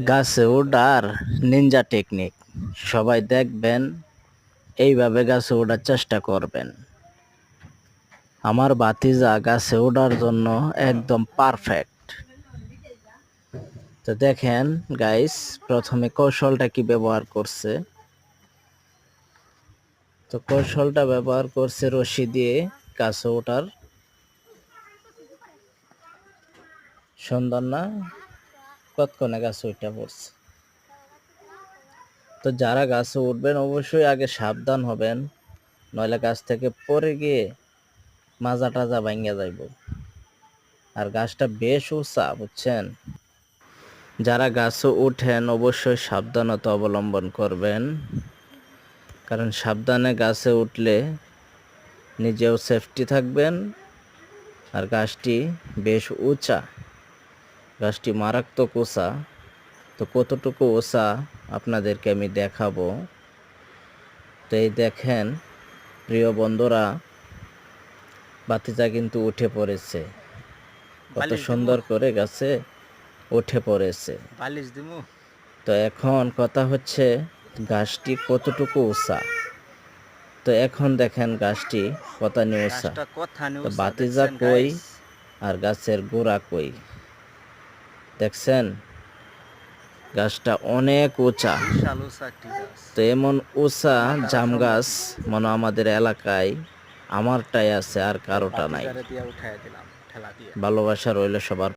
গাছে ওঠার Ninja technique সবাই দেখবেন, এইভাবে গাছে ওঠার চেষ্টা করবেন। আমার ভাতিজা গাছে ওঠার জন্য একদম পারফেক্ট। তো দেখেন গাইস, প্রথমে কৌশলটা কি ব্যবহার করছে। তো কৌশলটা ব্যবহার করছে রশি দিয়ে গাছে ওঠার। সুন্দর না? কতক্ষণে গাছে উঠে পড়ছে। তো যারা গাছে উঠবেন অবশ্যই আগে সাবধান হবেন, নইলে গাছ থেকে পড়ে গিয়ে মাজা টাজা ভাঙ্গা যাইব। আর গাছটা বেশ উঁচা, বুঝছেন। যারা গাছে উঠেন অবশ্যই সাবধানতা অবলম্বন করবেন, কারণ সাবধানে গাছে উঠলে নিজেও সেফটি থাকবেন। আর গাছটি বেশ উঁচা, গাছটি মারাত্মক উঁচা। তো কতটুকু উঁচা আপনাদেরকে আমি দেখাবো। তো এই দেখেন প্রিয় বন্ধুরা, ভাতিজা কিন্তু উঠে পড়েছে, কত সুন্দর করে গাছে উঠে পড়েছে। তো এখন কথা হচ্ছে গাছটি কতটুকু উঁচা। তো এখন দেখেন গাছটি কতখানি উঁচা। তো ভাতিজা কই আর গাছের গোড়া কই, দেখছেন গাছটা অনেক উঁচা। তো এমন উঁচা জাম গাছ মনে আমাদের এলাকায় আমারটাই আছে, আর কারোটা নাই। ভালোবাসা রইল সবার।